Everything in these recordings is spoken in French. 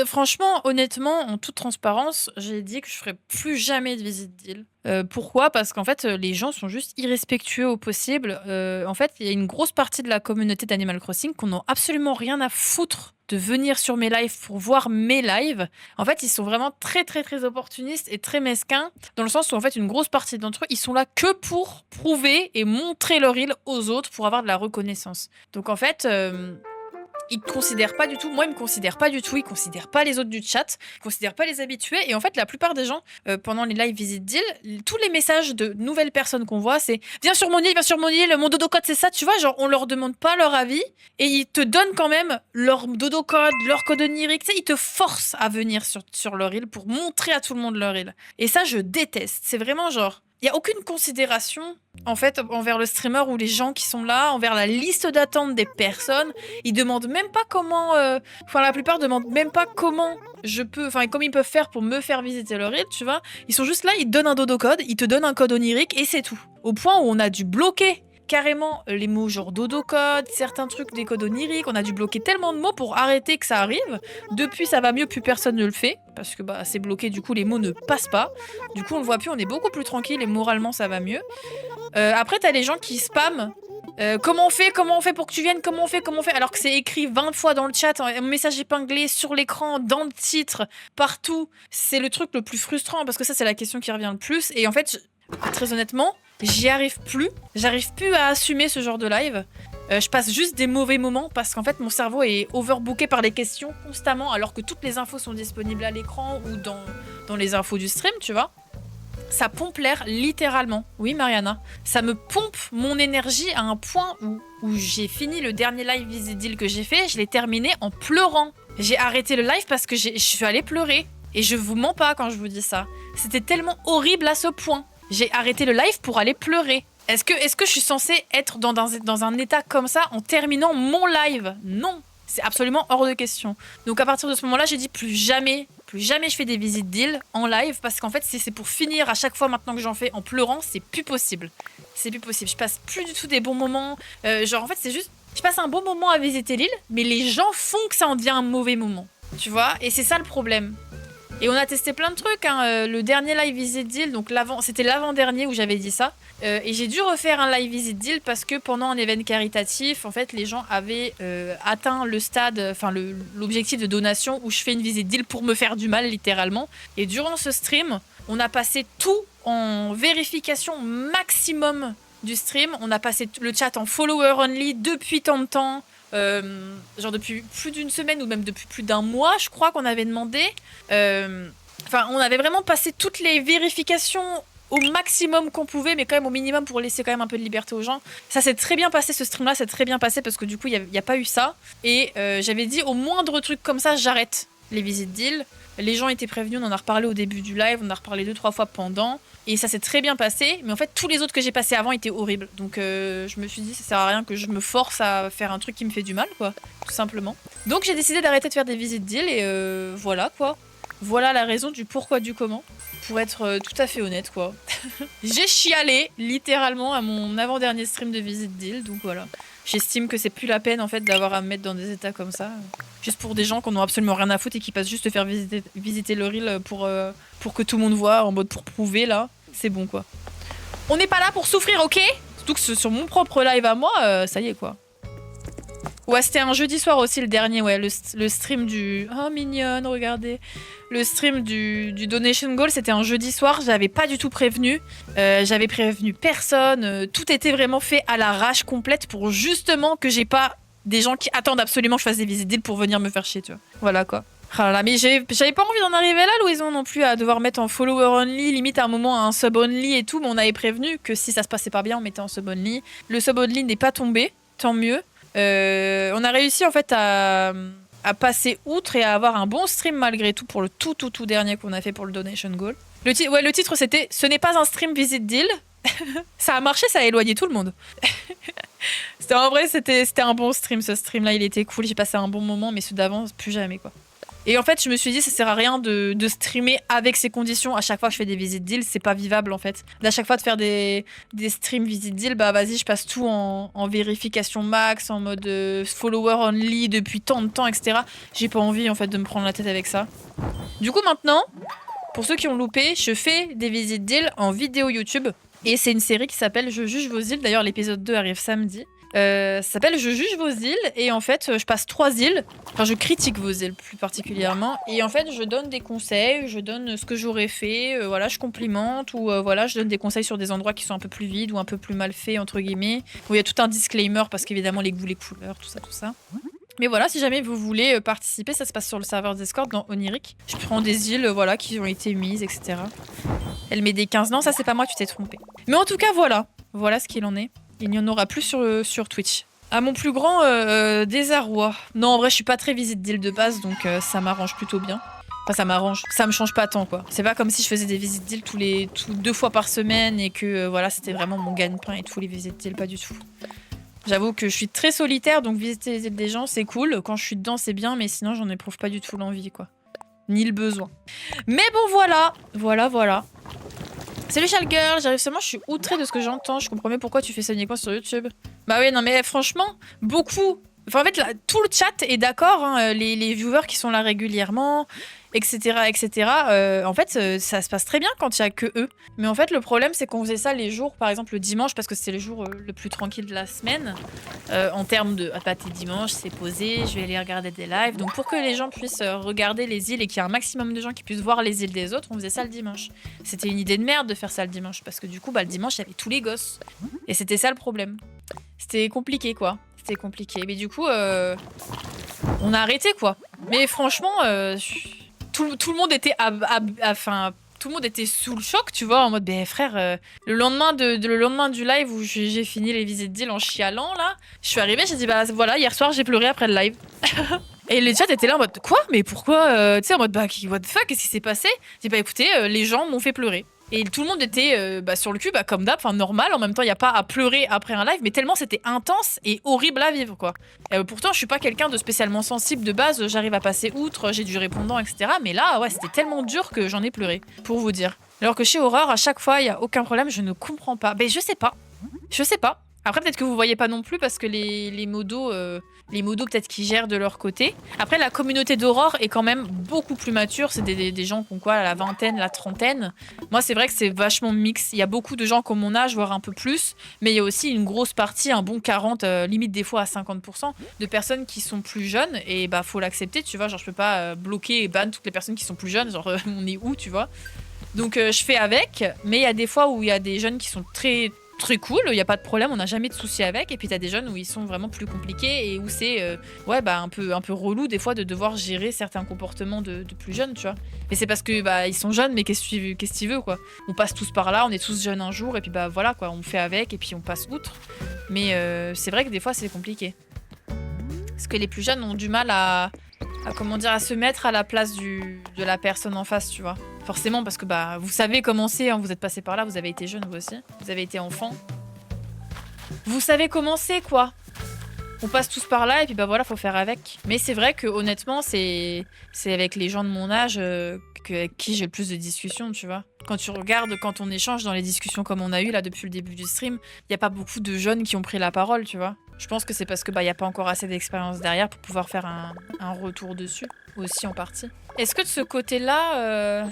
Franchement, honnêtement, en toute transparence, j'ai dit que je ferais plus jamais de visite d'île. Pourquoi? Parce qu'en fait, les gens sont juste irrespectueux au possible. En fait, il y a une grosse partie de la communauté d'Animal Crossing qu'on n'a absolument rien à foutre de venir sur mes lives pour voir mes lives. En fait, ils sont vraiment très, très, très opportunistes et très mesquins, dans le sens où, en fait, une grosse partie d'entre eux, ils sont là que pour prouver et montrer leur île aux autres pour avoir de la reconnaissance. Donc, en fait... ils te considèrent pas du tout, moi ils me considèrent pas du tout, ils considèrent pas les autres du chat, ils considèrent pas les habitués, et en fait la plupart des gens, pendant les live visite deal, tous les messages de nouvelles personnes qu'on voit, c'est viens sur mon île, mon dodo code c'est ça, tu vois, genre on leur demande pas leur avis, et ils te donnent quand même leur dodo code, leur code onirique, tu sais, ils te forcent à venir sur leur île pour montrer à tout le monde leur île. Et ça je déteste, c'est vraiment genre... Il n'y a aucune considération, en fait, envers le streamer ou les gens qui sont là, envers la liste d'attente des personnes. Ils demandent même pas comment... Enfin, la plupart demandent même pas comment je peux... Enfin, comment ils peuvent faire pour me faire visiter leur île, tu vois. Ils sont juste là, ils te donnent un dodo code, ils te donnent un code onirique et c'est tout. Au point où on a dû bloquer carrément les mots genre dodo code, certains trucs des codes oniriques, on a dû bloquer tellement de mots pour arrêter que ça arrive. Depuis ça va mieux, plus personne ne le fait, parce que bah c'est bloqué, du coup les mots ne passent pas. Du coup on le voit plus, on est beaucoup plus tranquille et moralement ça va mieux. Après t'as les gens qui spamment. Comment on fait pour que tu viennes, comment on fait, alors que c'est écrit 20 fois dans le chat, un message épinglé sur l'écran, dans le titre, partout. C'est le truc le plus frustrant, parce que ça c'est la question qui revient le plus, et en fait, très honnêtement, j'arrive plus à assumer ce genre de live. Je passe juste des mauvais moments parce qu'en fait mon cerveau est overbooké par les questions constamment alors que toutes les infos sont disponibles à l'écran ou dans les infos du stream, tu vois. Ça pompe l'air littéralement. Oui Mariana, ça me pompe mon énergie à un point où j'ai fini le dernier live Visit Deal que j'ai fait, je l'ai terminé en pleurant. J'ai arrêté le live parce que je suis allée pleurer. Et je vous mens pas quand je vous dis ça. C'était tellement horrible à ce point. J'ai arrêté le live pour aller pleurer. Est-ce que je suis censée être dans un état comme ça en terminant mon live? Non, c'est absolument hors de question. Donc à partir de ce moment-là, j'ai dit plus jamais je fais des visites d'île en live, parce qu'en fait, si c'est pour finir à chaque fois maintenant que j'en fais en pleurant, c'est plus possible. C'est plus possible. Je passe plus du tout des bons moments. Genre en fait, c'est juste, je passe un bon moment à visiter l'île, mais les gens font que ça en devient un mauvais moment. Tu vois? Et c'est ça le problème. Et on a testé plein de trucs, hein. Le dernier live visit deal, donc c'était l'avant-dernier où j'avais dit ça. Et j'ai dû refaire un live visit deal parce que pendant un événement caritatif, en fait, les gens avaient atteint le stade, enfin l'objectif de donation où je fais une visit deal pour me faire du mal, littéralement. Et durant ce stream, on a passé tout en vérification maximum du stream. On a passé le chat en follower only depuis tant de temps. Genre depuis plus d'une semaine ou même depuis plus d'un mois, je crois qu'on avait demandé. Enfin, on avait vraiment passé toutes les vérifications au maximum qu'on pouvait, mais quand même au minimum pour laisser quand même un peu de liberté aux gens. Ça s'est très bien passé, ce stream-là, c'est très bien passé parce que du coup, il n'y a pas eu ça. Et j'avais dit, au moindre truc comme ça, j'arrête les visites d'île. Les gens étaient prévenus, on en a reparlé au début du live, on en a reparlé 2-3 fois pendant. Et ça s'est très bien passé, mais en fait tous les autres que j'ai passés avant étaient horribles. Donc je me suis dit ça sert à rien que je me force à faire un truc qui me fait du mal, quoi, tout simplement. Donc j'ai décidé d'arrêter de faire des visites d'île et voilà, quoi. Voilà la raison du pourquoi du comment, pour être tout à fait honnête, quoi. J'ai chialé littéralement à mon avant-dernier stream de visite d'île, donc voilà. J'estime que c'est plus la peine en fait d'avoir à me mettre dans des états comme ça. Juste pour des gens qui n'ont absolument rien à foutre et qui passent juste te faire visiter leur île pour que tout le monde voit, en mode pour prouver là. C'est bon quoi. On n'est pas là pour souffrir, ok? Surtout que sur mon propre live à moi, ça y est quoi. Ouais, c'était un jeudi soir aussi le dernier, ouais, le stream du... Oh mignonne, regardez. Le stream du Donation Goal, c'était un jeudi soir, j'avais pas du tout prévenu. J'avais prévenu personne, tout était vraiment fait à l'arrache complète pour justement que j'ai pas des gens qui attendent absolument que je fasse des visites d'île pour venir me faire chier, tu vois. Voilà quoi. Ah là là, mais j'avais pas envie d'en arriver là, Louison, non plus, à devoir mettre en follower only, limite à un moment un sub only et tout, mais on avait prévenu que si ça se passait pas bien, on mettait en sub only. Le sub only n'est pas tombé, tant mieux. On a réussi en fait à passer outre et à avoir un bon stream malgré tout pour le tout dernier qu'on a fait pour le Donation Goal. Le titre c'était « Ce n'est pas un stream Visit Deal ». Ça a marché, ça a éloigné tout le monde. En vrai, c'était un bon stream, ce stream-là, il était cool, j'ai passé un bon moment, mais ceux d'avant, plus jamais, quoi. Et en fait, je me suis dit, ça sert à rien de streamer avec ces conditions. À chaque fois que je fais des visites deals, c'est pas vivable en fait. À chaque fois de faire des streams visite deal, bah vas-y, je passe tout en vérification max, en mode follower only depuis tant de temps, etc. J'ai pas envie en fait de me prendre la tête avec ça. Du coup, maintenant, pour ceux qui ont loupé, je fais des visites deals en vidéo YouTube. Et c'est une série qui s'appelle Je juge vos îles. D'ailleurs, l'épisode 2 arrive samedi. Ça s'appelle Je juge vos îles et en fait je passe 3 îles, enfin je critique vos îles plus particulièrement et en fait je donne des conseils, je donne ce que j'aurais fait, voilà je complimente ou voilà je donne des conseils sur des endroits qui sont un peu plus vides ou un peu plus mal faits entre guillemets, où il y a tout un disclaimer parce qu'évidemment les goûts, les couleurs, tout ça. Mais voilà, si jamais vous voulez participer, ça se passe sur le serveur Discord dans Oniric. Je prends des îles voilà qui ont été mises, etc. Elle met des 15, non ça c'est pas moi, tu t'es trompé. Mais en tout cas voilà ce qu'il en est. Il n'y en aura plus sur Twitch. À mon plus grand désarroi. Non, en vrai, je suis pas très visite deal de base, donc ça m'arrange plutôt bien. Enfin, ça m'arrange. Ça me change pas tant, quoi. C'est pas comme si je faisais des visites deal 2 fois par semaine et que voilà, c'était vraiment mon gagne-pain et tout, les visites deal, pas du tout. J'avoue que je suis très solitaire, donc visiter les îles des gens, c'est cool. Quand je suis dedans, c'est bien, mais sinon, j'en éprouve pas du tout l'envie, quoi. Ni le besoin. Mais bon, voilà. Salut Girl, j'arrive seulement, je suis outrée de ce que j'entends, je comprends mieux pourquoi tu fais ça uniquement sur YouTube. Bah oui, non mais franchement, beaucoup. Enfin en fait, là, tout le chat est d'accord, hein, les viewers qui sont là régulièrement, etc. En fait, ça se passe très bien quand il y a que eux. Mais en fait, le problème, c'est qu'on faisait ça les jours, par exemple le dimanche, parce que c'était le jour le plus tranquille de la semaine. En termes de, ah bah t'es dimanche, c'est posé, je vais aller regarder des lives. Donc pour que les gens puissent regarder les îles et qu'il y ait un maximum de gens qui puissent voir les îles des autres, on faisait ça le dimanche. C'était une idée de merde de faire ça le dimanche, parce que du coup, bah le dimanche, il y avait tous les gosses. Et c'était ça le problème. C'était compliqué, quoi. C'était compliqué. Mais du coup, on a arrêté, quoi. Mais franchement, tout le monde était tout le monde était sous le choc, tu vois, en mode, ben frère, le lendemain du live où j'ai fini les visites d'île en chialant, là, je suis arrivée, j'ai dit, bah voilà, hier soir, j'ai pleuré après le live. Et les chats étaient là en mode, quoi? Mais pourquoi? Tu sais, en mode, bah, what the fuck, qu'est-ce qui s'est passé? J'ai dit, bah écoutez, les gens m'ont fait pleurer. Et tout le monde était sur le cul, bah, comme d'hab, enfin normal. En même temps, il n'y a pas à pleurer après un live, mais tellement c'était intense et horrible à vivre, quoi. Pourtant, je suis pas quelqu'un de spécialement sensible de base. J'arrive à passer outre, j'ai du répondant, etc. Mais là, ouais, c'était tellement dur que j'en ai pleuré, pour vous dire. Alors que chez Aurore, à chaque fois, il y a aucun problème. Je ne comprends pas. Mais je sais pas. Après, peut-être que vous voyez pas non plus parce que les modos peut-être qui gèrent de leur côté. Après, la communauté d'Aurore est quand même beaucoup plus mature. C'est des gens qui ont quoi, la vingtaine, la trentaine. Moi, c'est vrai que c'est vachement mix. Il y a beaucoup de gens comme mon âge, voire un peu plus. Mais il y a aussi une grosse partie, un bon 40, limite des fois à 50%, de personnes qui sont plus jeunes. Et bah, faut l'accepter, tu vois. Genre, je peux pas bloquer et ban toutes les personnes qui sont plus jeunes. Genre, on est où, tu vois. Donc, je fais avec. Mais il y a des fois où il y a des jeunes qui sont très cool, il y a pas de problème, on n'a jamais de soucis avec. Et puis t'as des jeunes où ils sont vraiment plus compliqués et où c'est ouais bah un peu relou des fois de devoir gérer certains comportements de plus jeunes, tu vois. Mais c'est parce que bah ils sont jeunes, mais qu'est-ce que tu veux, quoi. On passe tous par là, on est tous jeunes un jour et puis bah voilà, quoi, on fait avec et puis on passe outre. Mais c'est vrai que des fois c'est compliqué. Parce que les plus jeunes ont du mal à comment dire, à se mettre à la place de la personne en face, tu vois. Forcément, parce que bah vous savez comment c'est, hein, vous êtes passé par là, vous avez été jeune vous aussi, vous avez été enfant. Vous savez comment c'est, quoi. On passe tous par là et puis bah voilà, faut faire avec. Mais c'est vrai que honnêtement, c'est avec les gens de mon âge avec qui j'ai le plus de discussions, tu vois. Quand tu regardes, quand on échange dans les discussions comme on a eu là depuis le début du stream, il y a pas beaucoup de jeunes qui ont pris la parole, tu vois. Je pense que c'est parce que bah y a pas encore assez d'expérience derrière pour pouvoir faire un retour dessus, aussi en partie. Est-ce que de ce côté-là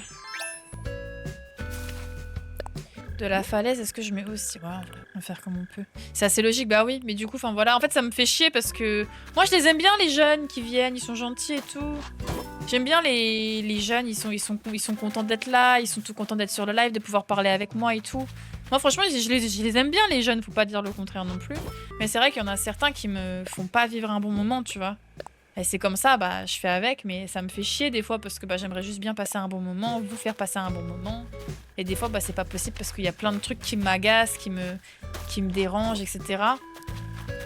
de la falaise, est-ce que je mets aussi... Ouais, on va faire comme on peut. C'est assez logique, bah oui, mais du coup, enfin voilà. En fait, ça me fait chier parce que... Moi, je les aime bien, les jeunes qui viennent, ils sont gentils et tout. J'aime bien les jeunes, ils sont contents d'être là, ils sont tout contents d'être sur le live, de pouvoir parler avec moi et tout. Moi, franchement, je les aime bien, les jeunes, faut pas dire le contraire non plus. Mais c'est vrai qu'il y en a certains qui me font pas vivre un bon moment, tu vois. Et c'est comme ça, bah, je fais avec, mais ça me fait chier des fois parce que bah, j'aimerais juste bien passer un bon moment, vous faire passer un bon moment. Et des fois, bah, c'est pas possible parce qu'il y a plein de trucs qui m'agacent, qui me dérangent, etc.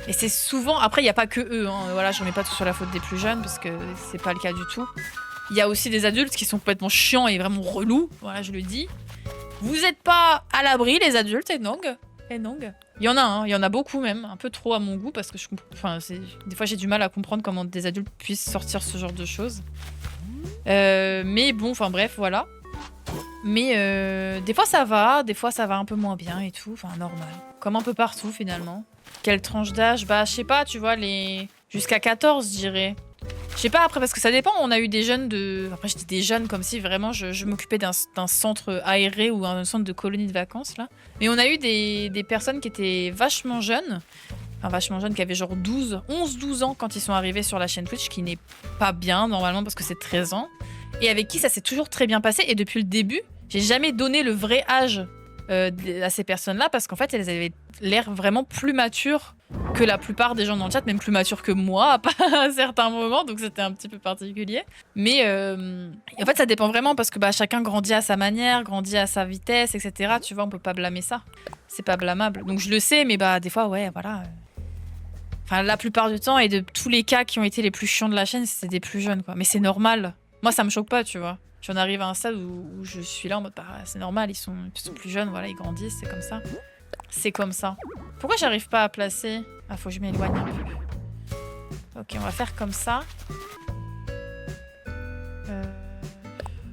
Et c'est souvent... Après, il n'y a pas que eux, hein. Voilà, j'en mets pas tout sur la faute des plus jeunes parce que c'est pas le cas du tout. Il y a aussi des adultes qui sont complètement chiants et vraiment relous, voilà, je le dis. Vous n'êtes pas à l'abri, les adultes, et non. Il y en a, hein, il y en a beaucoup même, un peu trop à mon goût, parce que des fois j'ai du mal à comprendre comment des adultes puissent sortir ce genre de choses. Mais bon, enfin bref, voilà. Mais des fois ça va un peu moins bien et tout, enfin normal. Comme un peu partout finalement. Quelle tranche d'âge? Bah je sais pas, tu vois, les... Jusqu'à 14, je dirais. Je sais pas après, parce que ça dépend, on a eu des jeunes de... Après j'étais des jeunes comme si vraiment je m'occupais d'un centre aéré ou un centre de colonie de vacances là. Mais on a eu des personnes qui étaient vachement jeunes. Enfin vachement jeunes, qui avaient genre 11-12 ans quand ils sont arrivés sur la chaîne Twitch, qui n'est pas bien normalement parce que c'est 13 ans. Et avec qui ça s'est toujours très bien passé. Et depuis le début, j'ai jamais donné le vrai âge à ces personnes-là parce qu'en fait, elles avaient l'air vraiment plus matures que la plupart des gens dans le chat, même plus matures que moi à certains moments, donc c'était un petit peu particulier. Mais en fait, ça dépend vraiment parce que bah, chacun grandit à sa manière, grandit à sa vitesse, etc. Tu vois, on peut pas blâmer ça. C'est pas blâmable. Donc je le sais, mais bah des fois, ouais, voilà. Enfin, la plupart du temps, et de tous les cas qui ont été les plus chiants de la chaîne, c'était des plus jeunes, quoi. Mais c'est normal. Moi, ça me choque pas, tu vois. J'en arrive à un stade où je suis là en mode, bah, c'est normal, ils sont plus jeunes, voilà, ils grandissent, c'est comme ça. C'est comme ça. Pourquoi j'arrive pas à placer? Ah, faut que je m'éloigne un peu. Ok, on va faire comme ça.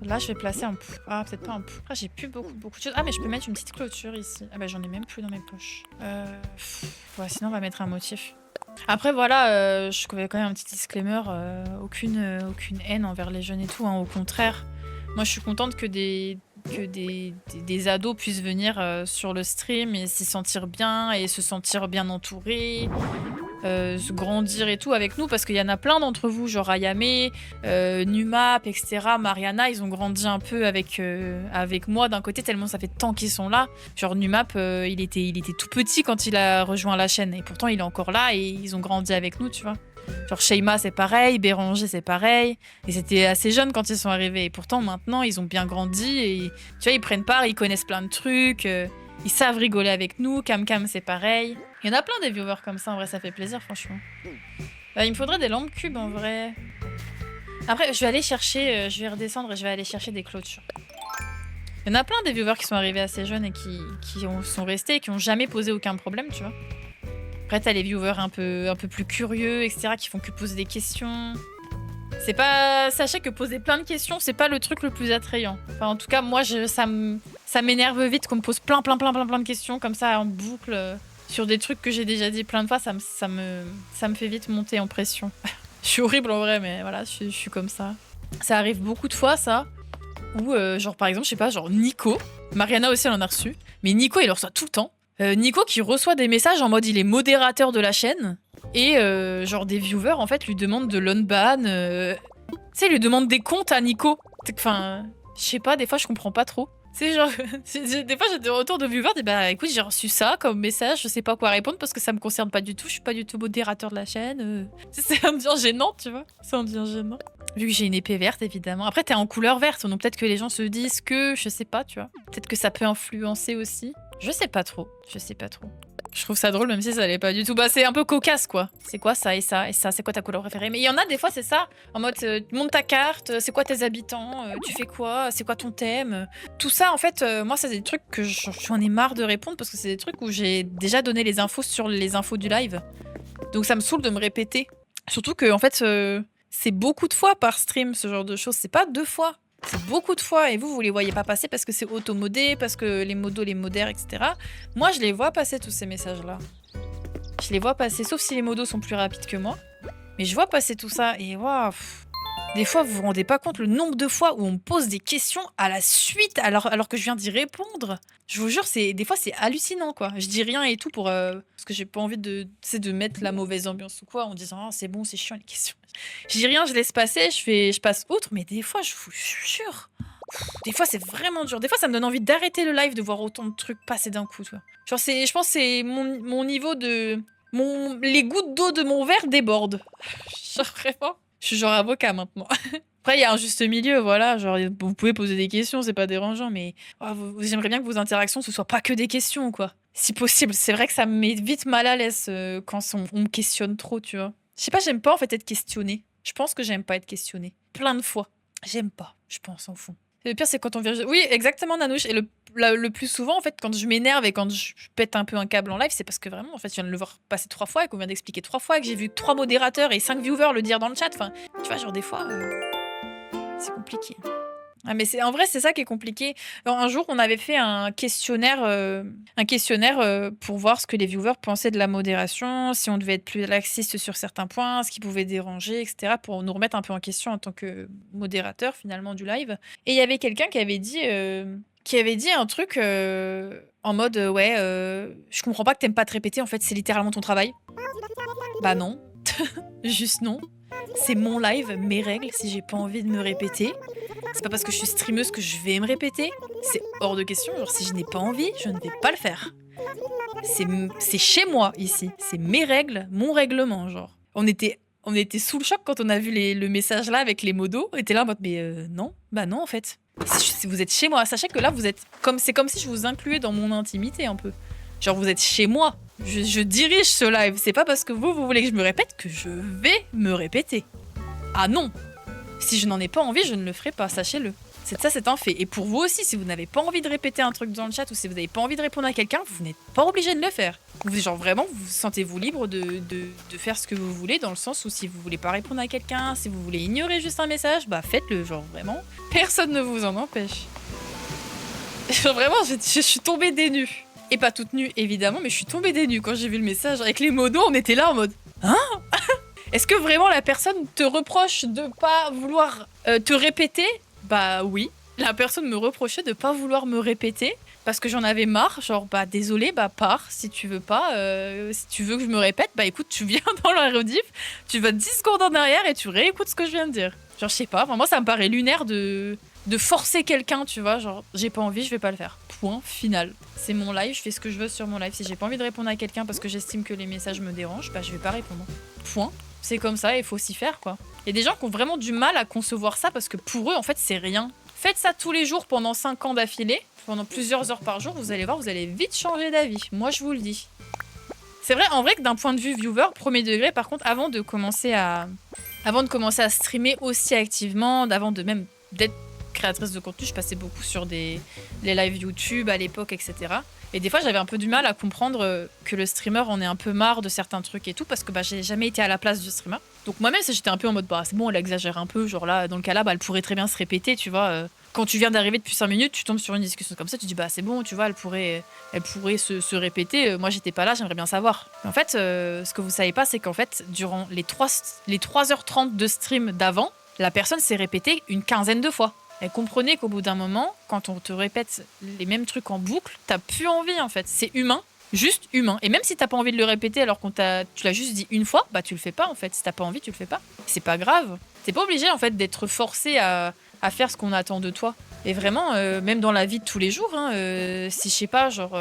Là, je vais placer un... Ah, peut-être pas un... Ah, j'ai plus beaucoup de choses. Ah, mais je peux mettre une petite clôture ici. Ah bah, j'en ai même plus dans mes poches. Ouais, sinon, on va mettre un motif. Après, voilà, je trouvais quand même un petit disclaimer. Aucune haine envers les jeunes et tout, hein, au contraire. Moi, je suis contente que des ados puissent venir sur le stream et s'y sentir bien et se sentir bien entourés, se grandir et tout avec nous, parce qu'il y en a plein d'entre vous, genre Ayame, Numap, etc., Mariana, ils ont grandi un peu avec moi d'un côté, tellement ça fait tant qu'ils sont là. Genre Numap, il était tout petit quand il a rejoint la chaîne, et pourtant il est encore là et ils ont grandi avec nous, tu vois. Genre Sheima c'est pareil, Béranger c'est pareil, et c'était assez jeune quand ils sont arrivés, et pourtant maintenant ils ont bien grandi, et tu vois, ils prennent part, ils connaissent plein de trucs, ils savent rigoler avec nous. Cam Cam c'est pareil. Il y en a plein des viewers comme ça, en vrai, ça fait plaisir, franchement. Il me faudrait des lampes cubes, en vrai. Après, je vais aller chercher, je vais redescendre et je vais aller chercher des clôtures. Il y en a plein des viewers qui sont arrivés assez jeunes et qui sont restés et qui ont jamais posé aucun problème, tu vois. Après, t'as les viewers un peu plus curieux, etc., qui font que poser des questions. C'est pas... Sachez que poser plein de questions, c'est pas le truc le plus attrayant. Enfin, en tout cas, moi, ça m'énerve vite qu'on me pose plein de questions comme ça en boucle. Sur des trucs que j'ai déjà dit plein de fois, ça me fait vite monter en pression. Je suis horrible en vrai, mais voilà, je suis comme ça. Ça arrive beaucoup de fois, ça. Ou genre, par exemple, je sais pas, genre Nico. Mariana aussi, elle en a reçu. Mais Nico, il le reçoit tout le temps. Nico qui reçoit des messages en mode il est modérateur de la chaîne. Et genre des viewers, en fait, lui demandent de l'unban. Tu sais, lui demandent des comptes à Nico. Enfin, je sais pas, des fois, je comprends pas trop. C'est genre, des fois j'ai des retours de viewers, et bah écoute, j'ai reçu ça comme message, je sais pas quoi répondre parce que ça me concerne pas du tout, je suis pas du tout modérateur de la chaîne. C'est un bien gênant, tu vois. C'est un bien gênant. Vu que j'ai une épée verte, évidemment. Après, t'es en couleur verte, donc peut-être que les gens se disent que, je sais pas, tu vois. Peut-être que ça peut influencer aussi. Je sais pas trop, je sais pas trop. Je trouve ça drôle, même si ça l'est pas du tout. Bah, c'est un peu cocasse, quoi. C'est quoi ça et ça et ça? C'est quoi ta couleur préférée? Mais il y en a des fois, c'est ça. En mode, monte ta carte, c'est quoi tes habitants, tu fais quoi, c'est quoi ton thème? Tout ça, en fait, moi, c'est des trucs que j'en ai marre de répondre parce que c'est des trucs où j'ai déjà donné les infos sur les infos du live. Donc ça me saoule de me répéter. Surtout que, en fait, c'est beaucoup de fois par stream, ce genre de choses. C'est pas 2 fois. C'est beaucoup de fois, et vous les voyez pas passer parce que c'est auto-modé, parce que les modos les modèrent, etc. Moi, je les vois passer, tous ces messages-là. Je les vois passer, sauf si les modos sont plus rapides que moi. Mais je vois passer tout ça, et waouh. Des fois, vous vous rendez pas compte le nombre de fois où on me pose des questions à la suite, alors que je viens d'y répondre. Je vous jure, des fois, c'est hallucinant, quoi. Je dis rien et tout parce que j'ai pas envie de mettre la mauvaise ambiance ou quoi, en disant oh, c'est bon, c'est chiant les questions. Je dis rien, je laisse passer, je passe outre, mais des fois, je vous jure, des fois, c'est vraiment dur. Des fois, ça me donne envie d'arrêter le live, de voir autant de trucs passer d'un coup, tu vois. Genre, je pense que c'est mon niveau de... Les gouttes d'eau de mon verre débordent. Genre, vraiment. Je suis genre avocat maintenant. Après, il y a un juste milieu, voilà. Genre, vous pouvez poser des questions, c'est pas dérangeant, mais j'aimerais bien que vos interactions, ce soit pas que des questions, quoi. Si possible. C'est vrai que ça me met vite mal à l'aise quand on me questionne trop, tu vois. Je sais pas, j'aime pas en fait être questionnée. Je pense que j'aime pas être questionnée. Plein de fois. J'aime pas, je pense, en fond. Le pire, c'est quand on vient... Oui, exactement, Nanouche. Et le plus souvent, en fait, quand je m'énerve et quand je pète un peu un câble en live, c'est parce que vraiment, en fait, je viens de le voir passer 3 fois et qu'on vient d'expliquer 3 fois, et que j'ai vu 3 modérateurs et 5 viewers le dire dans le chat. Enfin, tu vois, genre des fois... C'est compliqué. Ah mais c'est en vrai, c'est ça qui est compliqué. Un jour, on avait fait un questionnaire, pour voir ce que les viewers pensaient de la modération, si on devait être plus laxiste sur certains points, ce qui pouvait déranger et cetera, pour nous remettre un peu en question en tant que modérateur, finalement, du live. Et il y avait quelqu'un qui avait dit un truc, en mode, «Ouais, je comprends pas que tu pas te répéter, en fait, c'est littéralement ton travail». Bah non, juste non. C'est mon live, mes règles, si j'ai pas envie de me répéter. C'est pas parce que je suis streameuse que je vais me répéter. C'est hors de question. Genre, si je n'ai pas envie, je ne vais pas le faire. C'est chez moi, ici. C'est mes règles, mon règlement, genre. On était sous le choc quand on a vu le message là avec les modos. On était là en mode, mais non, bah non, en fait. Si vous êtes chez moi, sachez que là, c'est comme si je vous incluais dans mon intimité un peu. Genre, vous êtes chez moi. Je dirige ce live. C'est pas parce que vous voulez que je me répète que je vais me répéter. Ah non. Si je n'en ai pas envie, je ne le ferai pas, sachez-le. C'est un fait. Et pour vous aussi, si vous n'avez pas envie de répéter un truc dans le chat ou si vous n'avez pas envie de répondre à quelqu'un, vous n'êtes pas obligé de le faire. Genre vraiment, vous sentez-vous libre de faire ce que vous voulez, dans le sens où si vous voulez pas répondre à quelqu'un, si vous voulez ignorer juste un message, bah faites-le, genre vraiment. Personne ne vous en empêche. Genre vraiment, je suis tombée des nues. Et pas toute nue, évidemment, mais je suis tombée des nues quand j'ai vu le message. Avec les modos, on était là en mode... Hein? Est-ce que vraiment la personne te reproche de pas vouloir te répéter? Bah oui. La personne me reprochait de pas vouloir me répéter parce que j'en avais marre. Genre, bah désolé, bah pars si tu veux pas. Si tu veux que je me répète, bah écoute, tu viens dans la rediff, tu vas 10 secondes en arrière et tu réécoutes ce que je viens de dire. Genre, je sais pas, moi ça me paraît lunaire de forcer quelqu'un, tu vois. Genre, j'ai pas envie, je vais pas le faire. Point final. C'est mon live, je fais ce que je veux sur mon live. Si j'ai pas envie de répondre à quelqu'un parce que j'estime que les messages me dérangent, bah je vais pas répondre. Point. C'est comme ça, il faut s'y faire, quoi. Il y a des gens qui ont vraiment du mal à concevoir ça parce que pour eux, en fait, c'est rien. Faites ça tous les jours pendant 5 ans d'affilée, pendant plusieurs heures par jour, vous allez voir, vous allez vite changer d'avis. Moi, je vous le dis. C'est vrai, en vrai que d'un point de vue viewer, premier degré, par contre, avant de commencer à streamer aussi activement, avant de même d'être créatrice de contenu, je passais beaucoup sur les lives YouTube à l'époque, etc. Et des fois, j'avais un peu du mal à comprendre que le streamer en ait un peu marre de certains trucs et tout, parce que bah, j'ai jamais été à la place du streamer. Donc moi-même, j'étais un peu en mode, bah c'est bon, elle exagère un peu, genre là, dans le cas là, bah, elle pourrait très bien se répéter, tu vois. Quand tu viens d'arriver depuis 5 minutes, tu tombes sur une discussion comme ça, tu dis, bah c'est bon, tu vois, elle pourrait se répéter, moi j'étais pas là, j'aimerais bien savoir. Mais en fait, ce que vous savez pas, c'est qu'en fait, durant les 3h30 de stream d'avant, la personne s'est répétée une quinzaine de fois. Et comprenez qu'au bout d'un moment, quand on te répète les mêmes trucs en boucle, t'as plus envie en fait. C'est humain, juste humain. Et même si t'as pas envie de le répéter alors tu l'as juste dit une fois, bah tu le fais pas en fait. Si t'as pas envie, tu le fais pas. C'est pas grave. T'es pas obligé en fait d'être forcé à faire ce qu'on attend de toi. Et vraiment, même dans la vie de tous les jours, hein, si je sais pas, genre,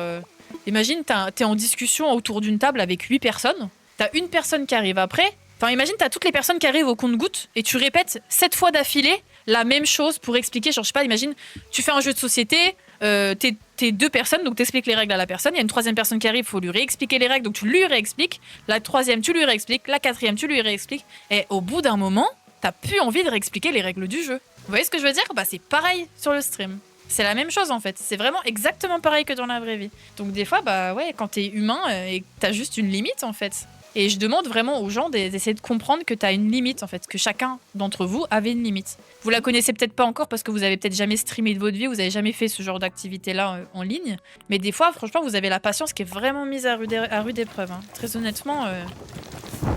imagine t'es en discussion autour d'une table avec 8 personnes, t'as une personne qui arrive après. Enfin, imagine, t'as toutes les personnes qui arrivent au compte-gouttes et tu répètes 7 fois d'affilée la même chose pour expliquer. Genre, je sais pas, imagine, tu fais un jeu de société, t'es 2 personnes, donc t'expliques les règles à la personne. Il y a une 3e personne qui arrive, il faut lui réexpliquer les règles, donc tu lui réexpliques. La 3e, tu lui réexpliques. La 4e, tu lui réexpliques. Et au bout d'un moment, t'as plus envie de réexpliquer les règles du jeu. Vous voyez ce que je veux dire? Bah, c'est pareil sur le stream. C'est la même chose en fait. C'est vraiment exactement pareil que dans la vraie vie. Donc des fois, bah ouais, quand t'es humain et que t'as juste une limite en fait. Et je demande vraiment aux gens d'essayer de comprendre que tu as une limite, en fait, que chacun d'entre vous avait une limite. Vous la connaissez peut-être pas encore parce que vous avez peut-être jamais streamé de votre vie, vous avez jamais fait ce genre d'activité-là en ligne. Mais des fois, franchement, vous avez la patience qui est vraiment mise à rude épreuve. Hein. Très honnêtement.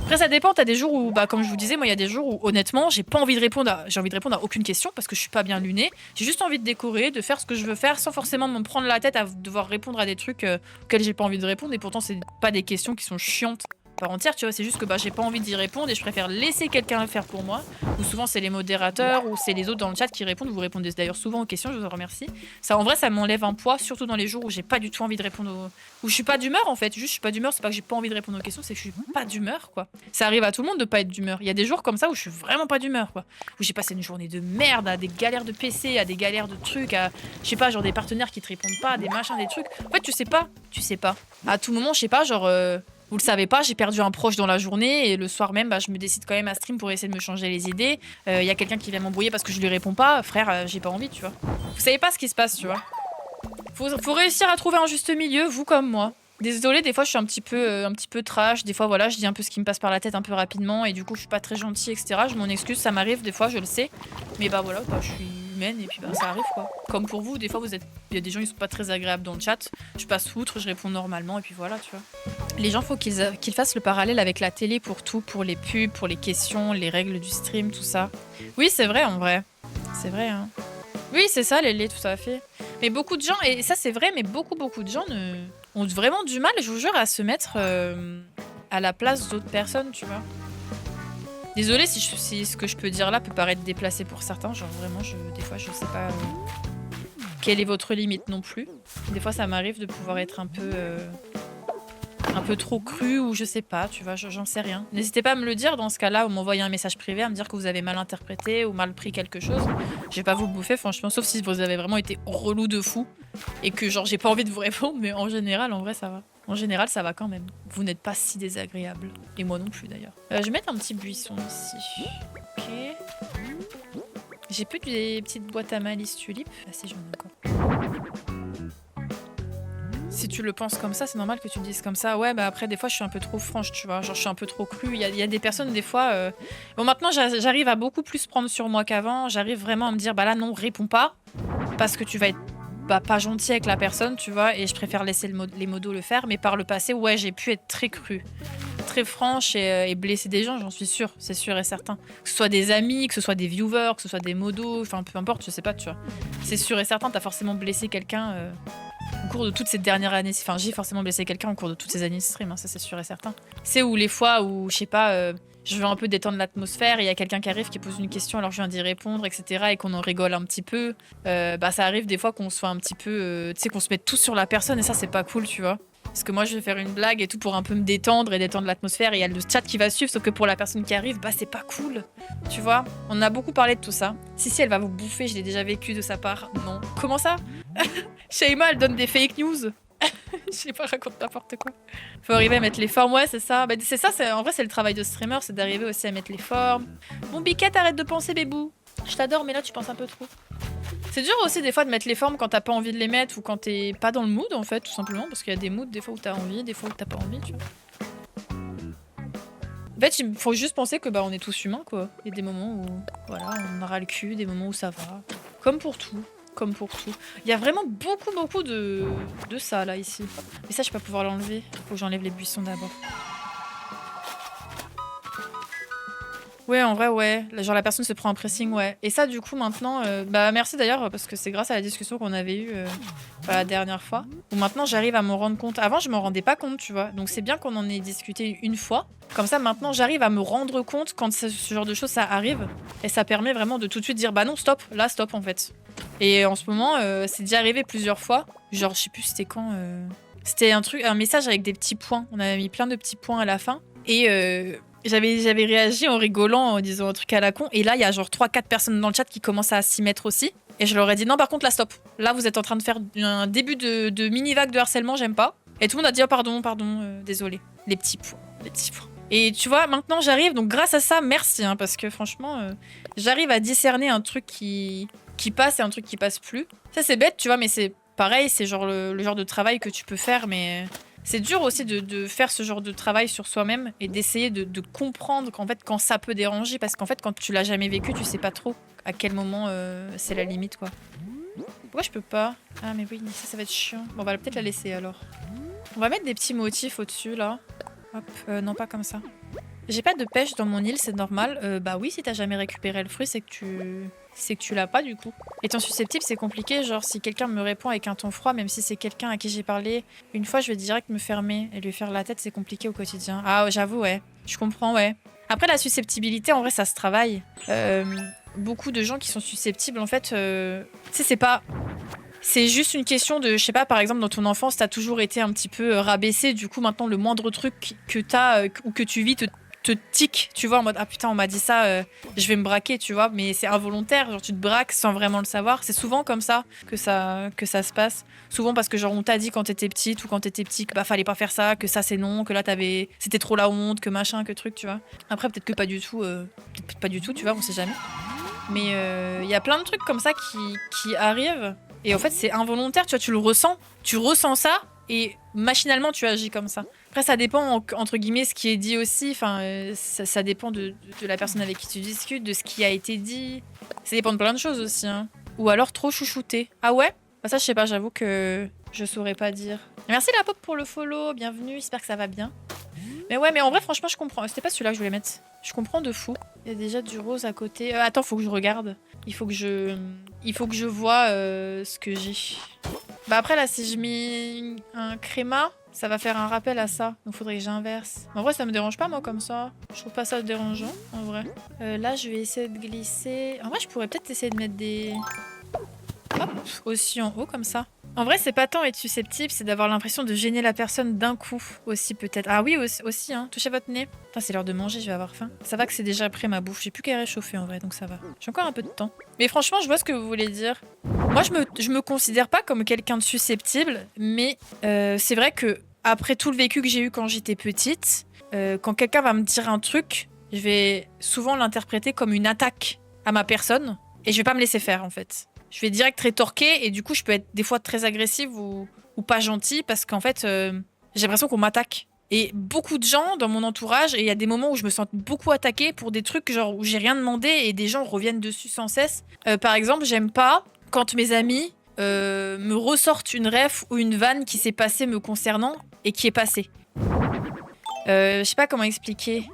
Après, ça dépend. T'as des jours où, bah, comme je vous disais, moi, il y a des jours où, honnêtement, j'ai envie de répondre à aucune question parce que je suis pas bien lunée. J'ai juste envie de décorer, de faire ce que je veux faire sans forcément me prendre la tête à devoir répondre à des trucs auxquels j'ai pas envie de répondre. Et pourtant, c'est pas des questions qui sont chiantes part entière, tu vois, c'est juste que bah, j'ai pas envie d'y répondre et je préfère laisser quelqu'un le faire pour moi. Ou souvent c'est les modérateurs ou c'est les autres dans le chat qui répondent. Vous répondez d'ailleurs souvent aux questions, je vous en remercie. Ça, en vrai, ça m'enlève un poids, surtout dans les jours où j'ai pas du tout envie de répondre où je suis pas d'humeur en fait. Juste je suis pas d'humeur, c'est pas que j'ai pas envie de répondre aux questions, c'est que je suis pas d'humeur quoi. Ça arrive à tout le monde de pas être d'humeur. Il y a des jours comme ça où je suis vraiment pas d'humeur quoi. Où j'ai passé une journée de merde, à des galères de PC, à des galères de trucs, à je sais pas, genre des partenaires qui te répondent pas, des machins, des trucs. En fait, tu sais pas. À tout moment, je sais pas, genre vous le savez pas, j'ai perdu un proche dans la journée et le soir même, bah, je me décide quand même à stream pour essayer de me changer les idées. Y a quelqu'un qui vient m'embrouiller parce que je lui réponds pas. Frère, j'ai pas envie, tu vois. Vous savez pas ce qui se passe, tu vois. Faut réussir à trouver un juste milieu, vous comme moi. Désolée, des fois, je suis un petit peu trash. Des fois, voilà, je dis un peu ce qui me passe par la tête un peu rapidement et du coup, je suis pas très gentille, etc. Je m'en excuse, ça m'arrive des fois, je le sais. Mais bah voilà, bah, je suis humaine et puis bah ça arrive quoi. Comme pour vous, des fois, il y a des gens qui sont pas très agréables dans le chat. Je passe outre, je réponds normalement et puis voilà, tu vois. Les gens, faut qu'ils fassent le parallèle avec la télé pour tout, pour les pubs, pour les questions, les règles du stream, tout ça. Oui, c'est vrai en vrai. C'est vrai, hein. Oui, c'est ça, les laits, tout à fait. Mais beaucoup de gens, et ça c'est vrai, mais beaucoup de gens ont vraiment du mal, je vous jure, à se mettre à la place d'autres personnes, tu vois. Désolée si ce que je peux dire là peut paraître déplacé pour certains, genre vraiment, des fois, je sais pas quelle est votre limite non plus. Des fois, ça m'arrive de pouvoir être un peu trop cru ou je sais pas, tu vois, j'en sais rien. N'hésitez pas à me le dire dans ce cas-là ou m'envoyer un message privé à me dire que vous avez mal interprété ou mal pris quelque chose. Je vais pas vous bouffer, franchement, sauf si vous avez vraiment été relou de fou et que genre j'ai pas envie de vous répondre, mais en général, en vrai, ça va. En général, ça va quand même. Vous n'êtes pas si désagréable. Et moi non plus d'ailleurs. Je vais mettre un petit buisson ici. Ok. J'ai plus des petites boîtes à malice tulipes. Ah si, j'en ai encore. Si tu le penses comme ça, c'est normal que tu le dises comme ça. Ouais, bah après, des fois, je suis un peu trop franche, tu vois. Genre, je suis un peu trop crue. Il y a des personnes, des fois... Bon, maintenant, j'arrive à beaucoup plus prendre sur moi qu'avant. J'arrive vraiment à me dire, bah là, non, réponds pas. Parce que tu vas être pas gentil avec la personne, tu vois. Et je préfère laisser les modos le faire. Mais par le passé, ouais, j'ai pu être très crue. Très franche et blesser des gens, j'en suis sûre. C'est sûr et certain. Que ce soit des amis, que ce soit des viewers, que ce soit des modos. Enfin, peu importe, je sais pas, tu vois. C'est sûr et certain, t'as forcément blessé quelqu'un... au cours de toutes ces dernières années, enfin j'ai forcément blessé quelqu'un au cours de toutes ces années de stream, hein, ça c'est sûr et certain. C'est où les fois où, je sais pas, je veux un peu détendre l'atmosphère et il y a quelqu'un qui arrive qui pose une question alors je viens d'y répondre, etc. et qu'on en rigole un petit peu, bah ça arrive des fois qu'on soit un petit peu, tu sais, qu'on se mette tous sur la personne et ça c'est pas cool, tu vois. Parce que moi je vais faire une blague et tout pour un peu me détendre et détendre l'atmosphère et il y a le chat qui va suivre, sauf que pour la personne qui arrive, bah c'est pas cool. Tu vois, on a beaucoup parlé de tout ça. Si elle va vous bouffer, je l'ai déjà vécu de sa part. Non. Comment ça? Shaima, elle donne des fake news. Je sais pas, raconte n'importe quoi. Faut arriver à mettre les formes, ouais, c'est ça. Bah, c'est ça, en vrai, c'est le travail de streamer, c'est d'arriver aussi à mettre les formes. Bon, Biquette, arrête de penser, bébou. Je t'adore, mais là, tu penses un peu trop. C'est dur aussi, des fois, de mettre les formes quand t'as pas envie de les mettre ou quand t'es pas dans le mood, en fait, tout simplement. Parce qu'il y a des moods, des fois où t'as envie, des fois où t'as pas envie, tu vois. En fait, il faut juste penser que bah, on est tous humains, quoi. Il y a des moments où, voilà, on aura le cul, des moments où ça va. Comme pour tout. Comme pour tout. Il y a vraiment beaucoup de ça, là, ici. Mais ça, je vais pas pouvoir l'enlever. Faut que j'enlève les buissons d'abord. Ouais, en vrai, ouais. Genre, la personne se prend un pressing, ouais. Et ça, du coup, maintenant... bah, merci d'ailleurs, parce que c'est grâce à la discussion qu'on avait eue la dernière fois. Où maintenant, j'arrive à m'en rendre compte. Avant, je m'en rendais pas compte, tu vois. Donc, c'est bien qu'on en ait discuté une fois. Comme ça, maintenant, j'arrive à me rendre compte quand ce genre de choses, ça arrive. Et ça permet vraiment de tout de suite dire, bah non, stop. Là, stop, en fait. Et en ce moment, c'est déjà arrivé plusieurs fois. Genre, je sais plus c'était quand. C'était un message avec des petits points. On avait mis plein de petits points à la fin. Et j'avais réagi en rigolant, en disant un truc à la con. Et là, il y a genre 3-4 personnes dans le chat qui commencent à s'y mettre aussi. Et je leur ai dit, non, par contre, là, stop. Là, vous êtes en train de faire un début de mini-vague de harcèlement, j'aime pas. Et tout le monde a dit, oh, pardon, désolé. Les petits points. Et tu vois, maintenant, j'arrive. Donc, grâce à ça, merci. Hein, parce que franchement, j'arrive à discerner un truc qui passe et un truc qui passe plus. Ça, c'est bête, tu vois, mais c'est pareil. C'est genre le genre de travail que tu peux faire, mais... C'est dur aussi de faire ce genre de travail sur soi-même et d'essayer de comprendre qu'en fait, quand ça peut déranger, parce qu'en fait, quand tu l'as jamais vécu, tu sais pas trop à quel moment c'est la limite, quoi. Pourquoi je peux pas? Ah, mais oui, ça va être chiant. Bon, on va peut-être la laisser, alors. On va mettre des petits motifs au-dessus, là. Hop, non, pas comme ça. J'ai pas de pêche dans mon île, c'est normal. Bah oui, si t'as jamais récupéré le fruit, c'est que tu l'as pas du coup. Étant susceptible, c'est compliqué. Genre, si quelqu'un me répond avec un ton froid, même si c'est quelqu'un à qui j'ai parlé une fois, je vais direct me fermer et lui faire la tête, c'est compliqué au quotidien. Ah, j'avoue, ouais. Je comprends, ouais. Après, la susceptibilité, en vrai, ça se travaille. Beaucoup de gens qui sont susceptibles, en fait, tu sais, c'est pas... C'est juste une question de, je sais pas, par exemple, dans ton enfance, t'as toujours été un petit peu rabaissé. Du coup, maintenant, le moindre truc que t'as ou que tu vis te tique, tu vois, en mode, ah putain, on m'a dit ça, je vais me braquer, tu vois. Mais c'est involontaire, genre tu te braques sans vraiment le savoir. C'est souvent comme ça que ça se passe. Souvent parce que, genre, on t'a dit quand t'étais petite ou quand t'étais petit que bah, fallait pas faire ça, que ça c'est non, que là c'était trop la honte, que machin, que truc, tu vois. Après, peut-être que pas du tout, tu vois, on sait jamais. Mais il y a plein de trucs comme ça qui arrivent. Et en fait, c'est involontaire, tu vois, tu le ressens. Tu ressens ça et machinalement tu agis comme ça. Après ça dépend entre guillemets ce qui est dit aussi, enfin ça dépend de la personne avec qui tu discutes, de ce qui a été dit. Ça dépend de plein de choses aussi, hein. Ou alors trop chouchouté. Ah ouais? Bah ça je sais pas, j'avoue que je saurais pas dire. Merci la pop pour le follow, bienvenue, j'espère que ça va bien. Mais ouais, mais en vrai franchement je comprends. C'était pas celui-là que je voulais mettre. Je comprends de fou. Il y a déjà du rose à côté. Attends, faut que je regarde. Il faut que je vois ce que j'ai. Bah après là, si je mets un créma, ça va faire un rappel à ça. Donc faudrait que j'inverse. En vrai, ça me dérange pas moi comme ça. Je trouve pas ça dérangeant en vrai. Là, je vais essayer de glisser. En vrai, je pourrais peut-être essayer de mettre des... Hop, aussi en haut comme ça. En vrai, c'est pas tant être susceptible, c'est d'avoir l'impression de gêner la personne d'un coup aussi peut-être. Ah oui, aussi, hein. Touchez votre nez. Putain, c'est l'heure de manger, je vais avoir faim. Ça va que c'est déjà prêt ma bouffe, j'ai plus qu'à réchauffer en vrai, donc ça va. J'ai encore un peu de temps. Mais franchement, je vois ce que vous voulez dire. Moi, je me considère pas comme quelqu'un de susceptible, mais c'est vrai que après tout le vécu que j'ai eu quand j'étais petite, quand quelqu'un va me dire un truc, je vais souvent l'interpréter comme une attaque à ma personne, et je vais pas me laisser faire en fait. Je vais direct rétorquer et du coup je peux être des fois très agressive ou pas gentille parce qu'en fait j'ai l'impression qu'on m'attaque. Et beaucoup de gens dans mon entourage, et il y a des moments où je me sens beaucoup attaquée pour des trucs genre où j'ai rien demandé et des gens reviennent dessus sans cesse. Par exemple, j'aime pas quand mes amis me ressortent une ref ou une vanne qui s'est passée me concernant et qui est passée. Je sais pas comment expliquer.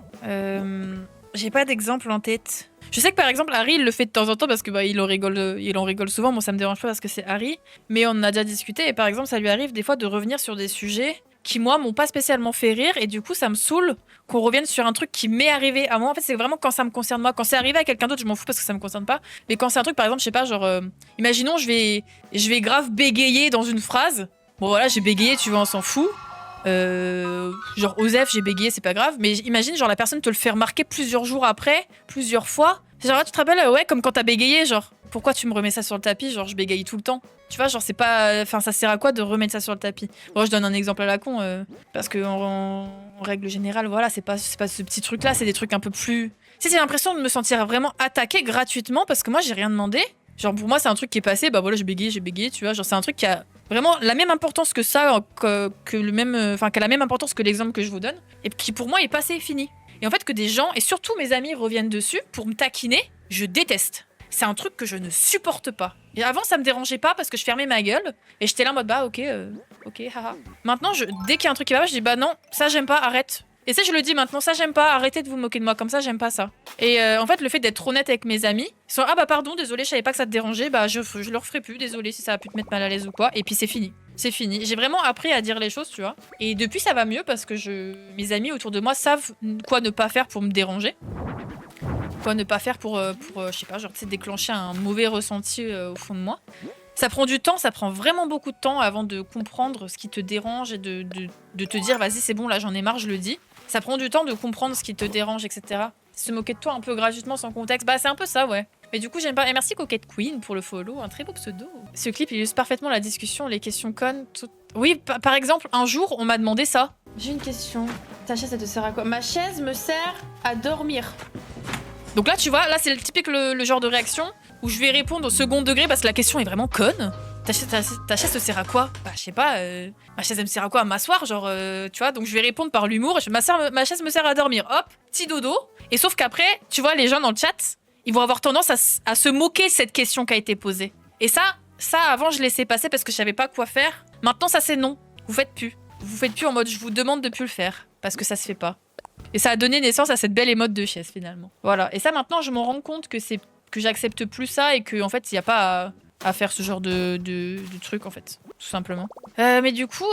J'ai pas d'exemple en tête. Je sais que par exemple Harry il le fait de temps en temps parce que bah, il en rigole souvent. Moi ça me dérange pas parce que c'est Harry, mais on en a déjà discuté et par exemple ça lui arrive des fois de revenir sur des sujets qui moi m'ont pas spécialement fait rire et du coup ça me saoule qu'on revienne sur un truc qui m'est arrivé à moi. En fait c'est vraiment quand ça me concerne moi. Quand c'est arrivé à quelqu'un d'autre je m'en fous parce que ça me concerne pas. Mais quand c'est un truc par exemple je sais pas genre imaginons je vais grave bégayer dans une phrase. Bon voilà j'ai bégayé tu vois on s'en fout. Genre Osef j'ai bégayé c'est pas grave mais imagine genre la personne te le fait remarquer plusieurs jours après plusieurs fois genre tu te rappelles ouais comme quand t'as bégayé genre pourquoi tu me remets ça sur le tapis genre je bégaye tout le temps tu vois genre c'est pas enfin ça sert à quoi de remettre ça sur le tapis. Bon je donne un exemple à la con parce que en règle générale voilà c'est pas ce petit truc là c'est des trucs un peu plus si j'ai l'impression de me sentir vraiment attaquée gratuitement parce que moi j'ai rien demandé genre pour moi c'est un truc qui est passé bah voilà j'ai bégayé tu vois genre c'est un truc qui a vraiment la même importance que ça, que le même, enfin, qui a la même importance que l'exemple que je vous donne, et qui pour moi est passé, fini. Et en fait que des gens, et surtout mes amis reviennent dessus pour me taquiner, je déteste. C'est un truc que je ne supporte pas. Et avant ça me dérangeait pas parce que je fermais ma gueule, et j'étais là en mode bah ok, haha. Maintenant, dès qu'il y a un truc qui va pas, je dis bah non, ça j'aime pas, arrête. Et ça je le dis maintenant, ça j'aime pas, arrêtez de vous moquer de moi comme ça, j'aime pas ça. Et en fait le fait d'être honnête avec mes amis, ils sont ah bah pardon, désolé, je savais pas que ça te dérangeait, bah je leur ferai plus, désolé si ça a pu te mettre mal à l'aise ou quoi, et puis c'est fini. C'est fini. J'ai vraiment appris à dire les choses, tu vois. Et depuis ça va mieux parce que mes amis autour de moi savent quoi ne pas faire pour me déranger. Quoi ne pas faire pour je sais pas, genre tu sais, déclencher un mauvais ressenti au fond de moi. Ça prend du temps, ça prend vraiment beaucoup de temps avant de comprendre ce qui te dérange et de te dire vas-y c'est bon là j'en ai marre, je le dis. Ça prend du temps de comprendre ce qui te dérange, etc. Se moquer de toi un peu gratuitement sans contexte, bah c'est un peu ça ouais. Mais du coup j'aime pas. Et merci Coquette Queen pour le follow, un très beau pseudo. Ce clip illustre parfaitement la discussion, les questions connes. Tout... Oui, par exemple, un jour on m'a demandé ça. J'ai une question. Ta chaise elle te sert à quoi? Ma chaise me sert à dormir. Donc là tu vois, là c'est le typique le genre de réaction où je vais répondre au second degré parce que la question est vraiment conne. Ta chaise te sert à quoi? Bah je sais pas, ma chaise elle me sert à quoi? À m'asseoir genre, tu vois, donc je vais répondre par l'humour, ma chaise me sert à dormir, hop, petit dodo. Et sauf qu'après, tu vois, les gens dans le chat, ils vont avoir tendance à se moquer de cette question qui a été posée. Et ça avant je laissais passer parce que je savais pas quoi faire. Maintenant ça c'est non, vous faites plus. Vous faites plus en mode je vous demande de plus le faire parce que ça se fait pas. Et ça a donné naissance à cette belle émote de chaise finalement. Voilà, et ça maintenant je me rends compte que j'accepte plus ça et qu'en fait il n'y a pas à faire ce genre de truc en fait, tout simplement. Mais du coup,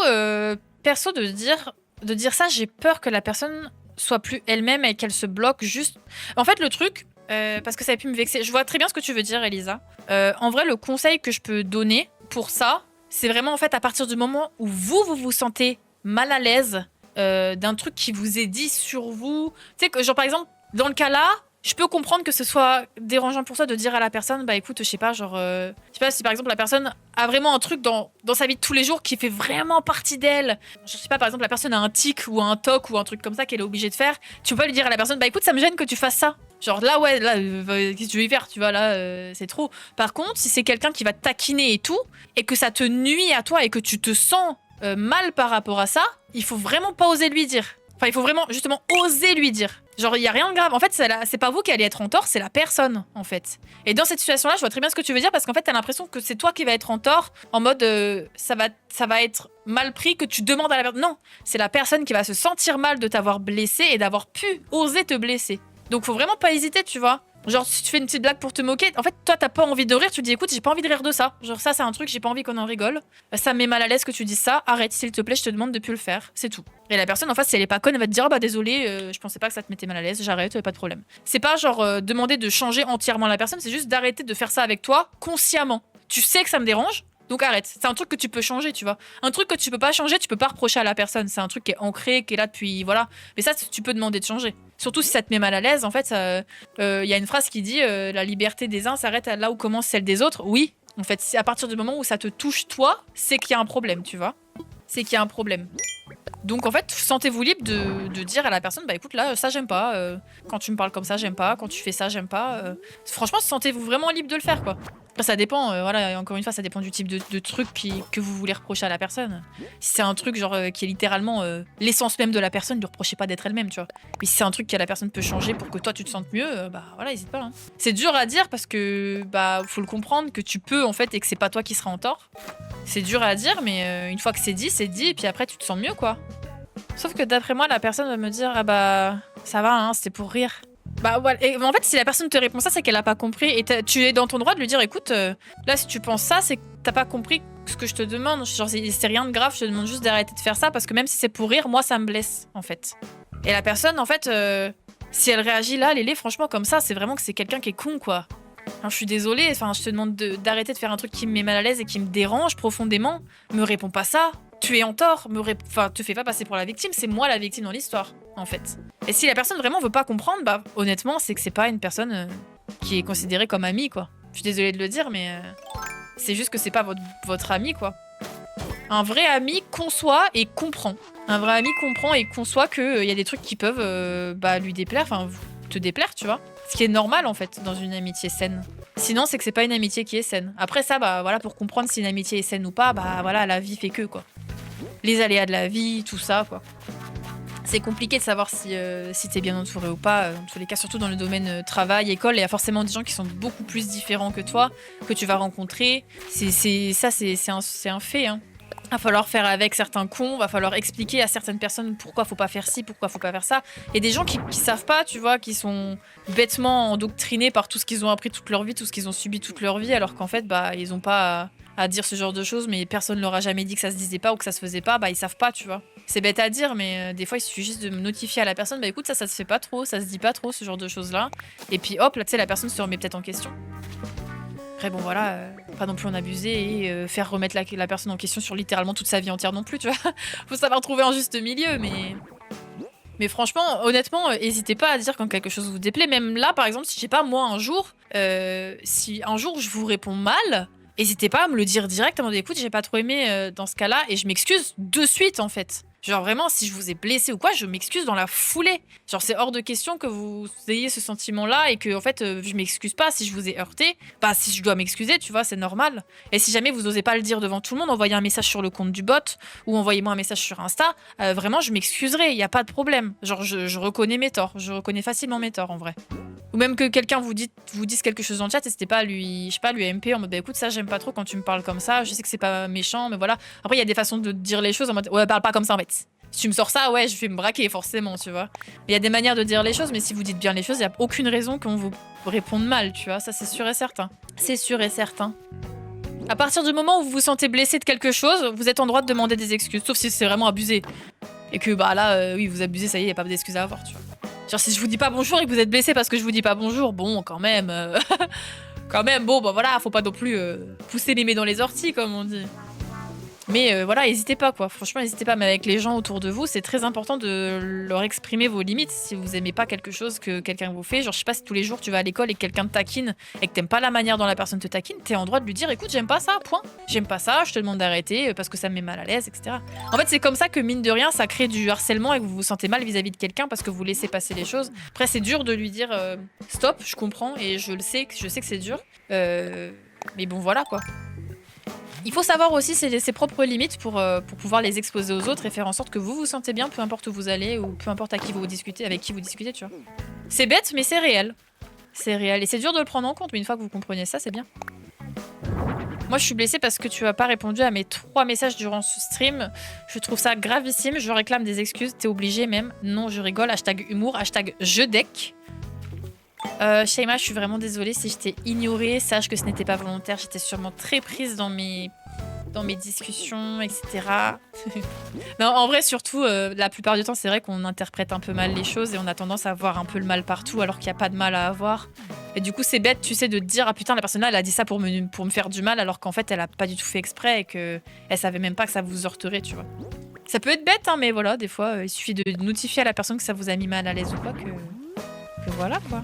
perso de dire ça, j'ai peur que la personne soit plus elle-même et qu'elle se bloque juste... En fait le truc, parce que ça a pu me vexer, je vois très bien ce que tu veux dire Elisa. En vrai le conseil que je peux donner pour ça, c'est vraiment en fait à partir du moment où vous vous sentez mal à l'aise d'un truc qui vous est dit sur vous. Tu sais, genre par exemple, dans le cas là, je peux comprendre que ce soit dérangeant pour toi de dire à la personne, bah écoute, je sais pas, genre, je sais pas si par exemple la personne a vraiment un truc dans sa vie de tous les jours qui fait vraiment partie d'elle. Je sais pas, par exemple, la personne a un tic ou un toc ou un truc comme ça qu'elle est obligée de faire. Tu peux pas lui dire à la personne, bah écoute, ça me gêne que tu fasses ça. Genre là, ouais, là, qu'est-ce que tu veux y faire, tu vois, là, c'est trop. Par contre, si c'est quelqu'un qui va te taquiner et tout, et que ça te nuit à toi et que tu te sens mal par rapport à ça, il faut vraiment pas oser lui dire. Enfin, il faut vraiment, justement, oser lui dire. Genre, il y a rien de grave. En fait, c'est pas vous qui allez être en tort, c'est la personne, en fait. Et dans cette situation-là, je vois très bien ce que tu veux dire, parce qu'en fait, t'as l'impression que c'est toi qui va être en tort, en mode, ça va être mal pris que tu demandes à la personne. Non, c'est la personne qui va se sentir mal de t'avoir blessé et d'avoir pu oser te blesser. Donc, faut vraiment pas hésiter, tu vois. Genre, si tu fais une petite blague pour te moquer, en fait, toi, t'as pas envie de rire, tu dis, écoute, j'ai pas envie de rire de ça. Genre, ça, c'est un truc, j'ai pas envie qu'on en rigole. Ça me met mal à l'aise que tu dises ça. Arrête, s'il te plaît, je te demande de plus le faire. C'est tout. Et la personne en face, si elle est pas conne, elle va te dire, ah bah désolé, je pensais pas que ça te mettait mal à l'aise, j'arrête, pas de problème. C'est pas genre demander de changer entièrement la personne, c'est juste d'arrêter de faire ça avec toi consciemment. Tu sais que ça me dérange, donc arrête. C'est un truc que tu peux changer, tu vois. Un truc que tu peux pas changer, tu peux pas reprocher à la personne. C'est un truc qui est ancré, qui est là depuis, voilà. Mais ça, tu peux demander de changer. Surtout si ça te met mal à l'aise, en fait, y a une phrase qui dit la liberté des uns s'arrête là où commence celle des autres. Oui, en fait, c'est à partir du moment où ça te touche toi, c'est qu'il y a un problème, tu vois. C'est qu'il y a un problème. Donc en fait, sentez-vous libre de dire à la personne, bah écoute là, ça j'aime pas, quand tu me parles comme ça j'aime pas, quand tu fais ça j'aime pas. Franchement, sentez-vous vraiment libre de le faire quoi. Après, ça dépend, voilà, et encore une fois, ça dépend du type de truc que vous voulez reprocher à la personne. Si c'est un truc genre qui est littéralement l'essence même de la personne, ne lui reprochez pas d'être elle-même, tu vois. Mais si c'est un truc que la personne peut changer pour que toi tu te sentes mieux, bah voilà, hésite pas. Hein. C'est dur à dire parce que bah faut le comprendre que tu peux en fait et que c'est pas toi qui seras en tort. C'est dur à dire, mais une fois que c'est dit, et puis après tu te sens mieux quoi. Sauf que d'après moi, la personne va me dire ah bah ça va, hein, c'était pour rire. Bah voilà. Et en fait, si la personne te répond ça, c'est qu'elle a pas compris. Et tu es dans ton droit de lui dire écoute, là si tu penses ça, c'est que t'as pas compris ce que je te demande. Genre c'est rien de grave, je te demande juste d'arrêter de faire ça parce que même si c'est pour rire, moi ça me blesse en fait. Et la personne en fait, si elle réagit là, Lélé, franchement comme ça, c'est vraiment que c'est quelqu'un qui est con quoi. Enfin, je suis désolée, enfin, je te demande d'arrêter de faire un truc qui me met mal à l'aise et qui me dérange profondément. Me réponds pas ça. Tu es en tort. Enfin, te fais pas passer pour la victime. C'est moi la victime dans l'histoire, en fait. Et si la personne vraiment veut pas comprendre, bah honnêtement, c'est que c'est pas une personne qui est considérée comme amie, quoi. Je suis désolée de le dire, mais c'est juste que c'est pas votre ami, quoi. Un vrai ami conçoit et comprend. Un vrai ami comprend et conçoit qu'il y a des trucs qui peuvent lui déplaire, enfin te déplaire, tu vois. Ce qui est normal en fait dans une amitié saine. Sinon, c'est que c'est pas une amitié qui est saine. Après ça, bah voilà, pour comprendre si une amitié est saine ou pas, bah voilà, la vie fait que quoi. Les aléas de la vie, tout ça quoi. C'est compliqué de savoir si t'es bien entouré ou pas. Dans tous les cas, surtout dans le domaine travail, école, il y a forcément des gens qui sont beaucoup plus différents que toi, que tu vas rencontrer. C'est un fait. Hein. Va falloir faire avec certains cons, va falloir expliquer à certaines personnes pourquoi faut pas faire ci, pourquoi faut pas faire ça. Et des gens qui savent pas, tu vois, qui sont bêtement endoctrinés par tout ce qu'ils ont appris toute leur vie, tout ce qu'ils ont subi toute leur vie, alors qu'en fait, bah, ils ont pas à dire ce genre de choses, mais personne leur a jamais dit que ça se disait pas ou que ça se faisait pas, bah, ils savent pas, tu vois. C'est bête à dire, mais des fois, il suffit juste de notifier à la personne, bah écoute, ça se fait pas trop, ça se dit pas trop, ce genre de choses-là. Et puis hop, là, tu sais, la personne se remet peut-être en question. Après, bon, voilà, pas non plus en abuser et faire remettre la personne en question sur littéralement toute sa vie entière non plus, tu vois. Faut savoir trouver un juste milieu, mais franchement, honnêtement, hésitez pas à dire quand quelque chose vous déplaît. Même là, par exemple, si je sais pas, moi, un jour, si un jour je vous réponds mal, hésitez pas à me le dire direct, à me dire, écoute, j'ai pas trop aimé dans ce cas-là, et je m'excuse de suite, en fait. Genre vraiment, si je vous ai blessé ou quoi, je m'excuse dans la foulée. Genre c'est hors de question que vous ayez ce sentiment-là et que en fait je m'excuse pas si je vous ai heurté. Bah si je dois m'excuser, tu vois, c'est normal. Et si jamais vous osez pas le dire devant tout le monde, envoyez un message sur le compte du bot ou envoyez-moi un message sur Insta. Vraiment, je m'excuserai, il y a pas de problème. Genre je reconnais mes torts, je reconnais facilement mes torts en vrai. Ou même que quelqu'un vous dise quelque chose dans le chat, n'hésitez pas à lui, je sais pas, lui MP en mode bah écoute, ça j'aime pas trop quand tu me parles comme ça, je sais que c'est pas méchant, mais voilà. Après il y a des façons de dire les choses en mode ouais, parle pas comme ça en fait. Si tu me sors ça, ouais, je vais me braquer forcément, tu vois. Il y a des manières de dire les choses, mais si vous dites bien les choses, il y a aucune raison qu'on vous réponde mal, tu vois. Ça c'est sûr et certain. C'est sûr et certain. À partir du moment où vous vous sentez blessé de quelque chose, vous êtes en droit de demander des excuses, sauf si c'est vraiment abusé. Et que bah là, oui, vous abusez, ça y est, il y a pas d'excuses à avoir, tu vois. Genre si je vous dis pas bonjour et que vous êtes blessé parce que je vous dis pas bonjour, bon, quand même, quand même, bon, bah voilà, faut pas non plus pousser mémé dans les orties, comme on dit. Mais voilà, n'hésitez pas quoi, franchement n'hésitez pas, mais avec les gens autour de vous, c'est très important de leur exprimer vos limites si vous aimez pas quelque chose que quelqu'un vous fait. Genre je sais pas si tous les jours tu vas à l'école et que quelqu'un te taquine et que t'aimes pas la manière dont la personne te taquine, t'es en droit de lui dire écoute j'aime pas ça, point. J'aime pas ça, je te demande d'arrêter parce que ça me met mal à l'aise, etc. En fait c'est comme ça que mine de rien ça crée du harcèlement et que vous vous sentez mal vis-à-vis de quelqu'un parce que vous laissez passer les choses. Après c'est dur de lui dire stop, je comprends et je sais que c'est dur. Mais bon voilà quoi. Il faut savoir aussi ses propres limites pour pouvoir les exposer aux autres et faire en sorte que vous vous sentez bien, peu importe où vous allez ou peu importe avec qui vous discutez, tu vois. C'est bête, mais c'est réel. C'est réel. Et c'est dur de le prendre en compte, mais une fois que vous comprenez ça, c'est bien. Moi, je suis blessée parce que tu n'as pas répondu à mes 3 messages durant ce stream. Je trouve ça gravissime. Je réclame des excuses. T'es obligé même. Non, je rigole. Hashtag humour. Hashtag je deck. Shaima, je suis vraiment désolée si je t'ai ignoré. Sache que ce n'était pas volontaire. J'étais sûrement très prise dans mes discussions, etc. Non, en vrai, surtout, la plupart du temps, c'est vrai qu'on interprète un peu mal les choses et on a tendance à voir un peu le mal partout alors qu'il n'y a pas de mal à avoir. Et du coup, c'est bête, tu sais, de te dire « Ah putain, la personne là, elle a dit ça pour me faire du mal » alors qu'en fait, elle a pas du tout fait exprès et qu'elle savait même pas que ça vous heurterait, tu vois. Ça peut être bête, hein, mais voilà, des fois, il suffit de notifier à la personne que ça vous a mis mal à l'aise ou quoi, que voilà, quoi.